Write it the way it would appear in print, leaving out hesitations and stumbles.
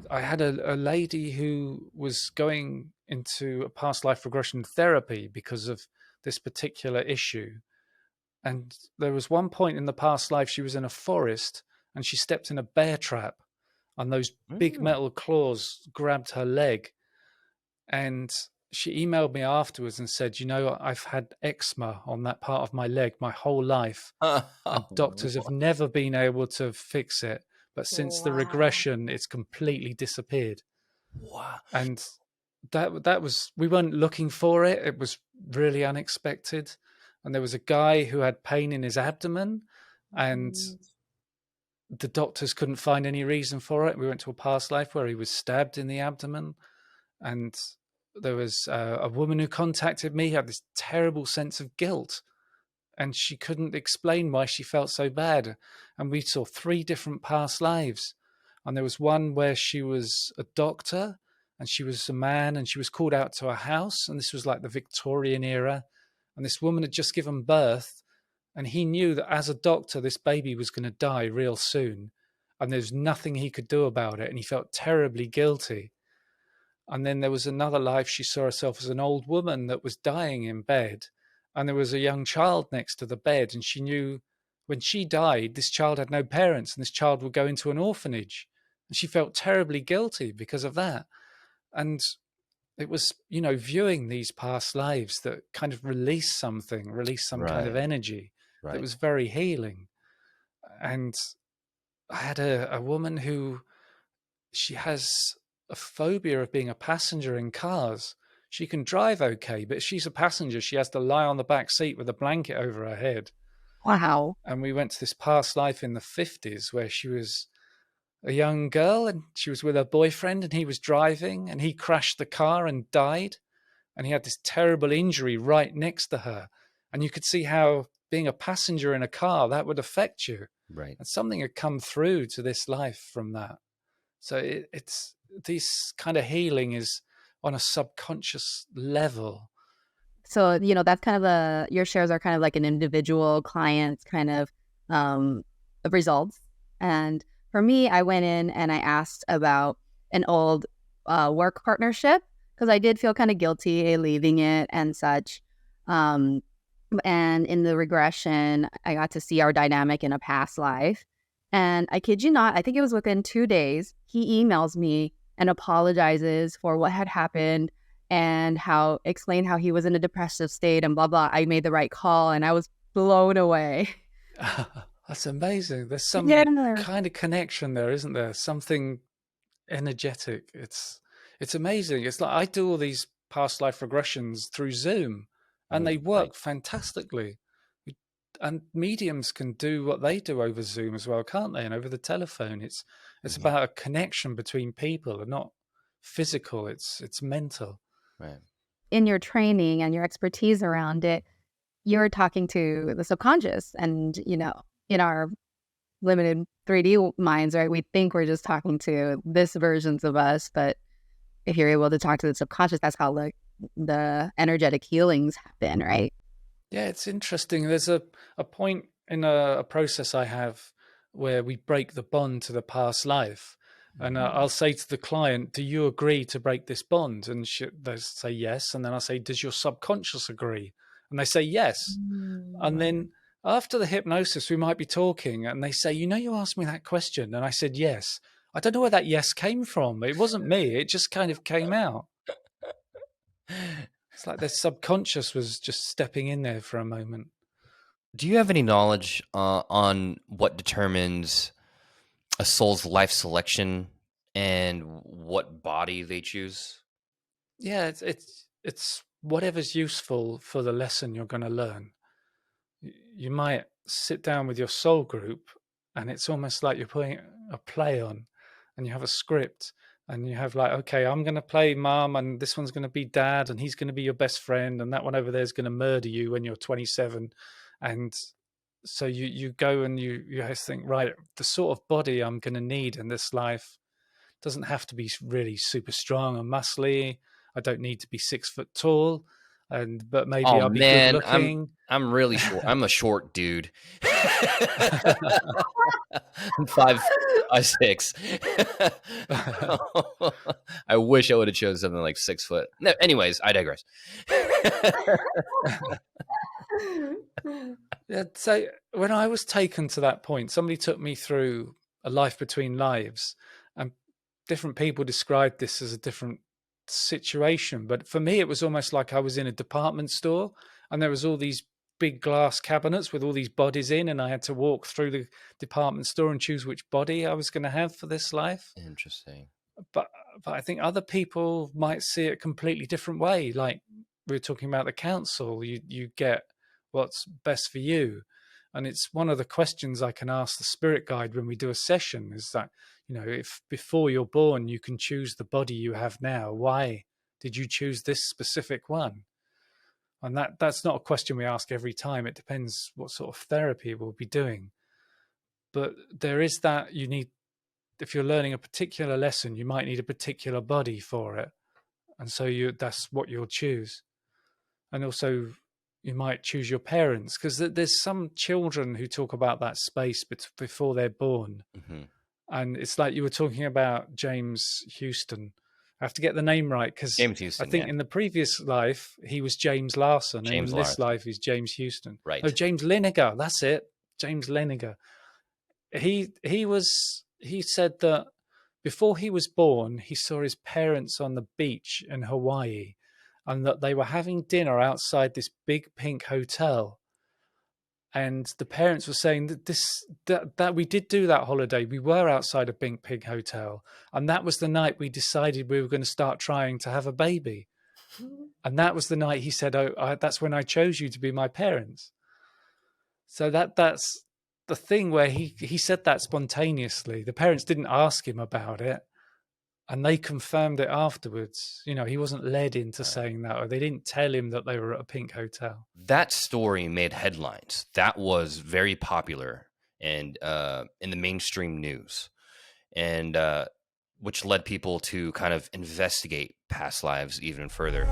I had a lady who was going into a past life regression therapy because of this particular issue. And there was one point in the past life she was in a forest and she stepped in a bear trap, and those big metal claws grabbed her leg. And she emailed me afterwards and said, I've had eczema on that part of my leg my whole life, and doctors have never been able to fix it. But since the regression, it's completely disappeared. Wow. And that was, we weren't looking for it. It was really unexpected. And there was a guy who had pain in his abdomen, and the doctors couldn't find any reason for it. We went to a past life where he was stabbed in the abdomen. And there was a woman who contacted me, had this terrible sense of guilt, and she couldn't explain why she felt so bad. And we saw 3 different past lives. And there was one where she was a doctor and she was a man, and she was called out to a house. And this was like the Victorian era. And this woman had just given birth. And he knew that as a doctor, this baby was going to die real soon. And there's nothing he could do about it. And he felt terribly guilty. And then there was another life. She saw herself as an old woman that was dying in bed. And there was a young child next to the bed. And she knew when she died, this child had no parents and this child would go into an orphanage. And she felt terribly guilty because of that. And it was, viewing these past lives that kind of released some kind of energy that was very healing. And I had a woman who, she has a phobia of being a passenger in cars. She can drive okay, but if she's a passenger, she has to lie on the back seat with a blanket over her head. Wow. And we went to this past life in the 50s where she was a young girl and she was with her boyfriend, and he was driving and he crashed the car and died. And he had this terrible injury right next to her. And you could see how being a passenger in a car, that would affect you. Right. And something had come through to this life from that. So it's this kind of healing is on a subconscious level. So, that's kind of your shares are kind of like an individual client's kind of results. And for me, I went in and I asked about an old work partnership because I did feel kind of guilty leaving it and such. And in the regression, I got to see our dynamic in a past life. And I kid you not, I think it was within 2 days, he emails me and apologizes for what had happened and explained how he was in a depressive state and blah, blah. I made the right call and I was blown away. That's amazing. There's some kind of connection there, isn't there? Something energetic. It's amazing. It's like I do all these past life regressions through Zoom and they work fantastically. And mediums can do what they do over Zoom as well, can't they? And over the telephone. It's about a connection between people and not physical. It's mental. Right. In your training and your expertise around it, you're talking to the subconscious. And, in our limited 3D minds, right, we think we're just talking to this versions of us. But if you're able to talk to the subconscious, that's how the energetic healings happen, right? Yeah, it's interesting. There's a point in a process I have where we break the bond to the past life. And I'll say to the client, do you agree to break this bond? And they say yes. And then I'll say, does your subconscious agree? And they say yes. And then after the hypnosis, we might be talking and they say, you asked me that question. And I said, yes. I don't know where that yes came from. It wasn't me. It just kind of came out. It's like their subconscious was just stepping in there for a moment. Do you have any knowledge on what determines a soul's life selection and what body they choose? Yeah, it's whatever's useful for the lesson you're going to learn. You might sit down with your soul group and it's almost like you're putting a play on and you have a script. And you have like, okay, I'm going to play mom and this one's going to be dad and he's going to be your best friend and that one over there is going to murder you when you're 27. And so you go and you have to think, right, the sort of body I'm going to need in this life doesn't have to be really super strong and muscly. I don't need to be 6 foot tall. But maybe I'll be good looking. I'm really short. I'm a short dude. five, 6. I wish I would have chosen something like 6 foot. No, anyways, I digress. Yeah, so when I was taken to that point, somebody took me through a life between lives, and different people described this as a different situation. But for me, it was almost like I was in a department store, and there was all these big glass cabinets with all these bodies in, and I had to walk through the department store and choose which body I was going to have for this life. Interesting. But I think other people might see it a completely different way. Like we were talking about the council, you get what's best for you. And it's one of the questions I can ask the spirit guide when we do a session is that, if before you're born you can choose the body you have now, why did you choose this specific one? And that's not a question we ask every time. It depends what sort of therapy we'll be doing. But there is that you need, if you're learning a particular lesson, you might need a particular body for it. And so that's what you'll choose. And also you might choose your parents, because there's some children who talk about that space before they're born. Mm-hmm. And it's like you were talking about James Houston. I have to get the name right, because I think in the previous life he was James Larson, and in this life he's James Houston. Right. Oh, James Liniger, that's it. James Liniger. He said that before he was born, he saw his parents on the beach in Hawaii, and that they were having dinner outside this big pink hotel. And the parents were saying that we did do that holiday. We were outside a big pink hotel, and that was the night we decided we were going to start trying to have a baby. And that was the night he said, that's when I chose you to be my parents. So that's the thing where he said that spontaneously. The parents didn't ask him about it, and they confirmed it afterwards. He wasn't led into saying that, or they didn't tell him that they were at a pink hotel. That story made headlines. That was very popular and in the mainstream news, and which led people to kind of investigate past lives even further.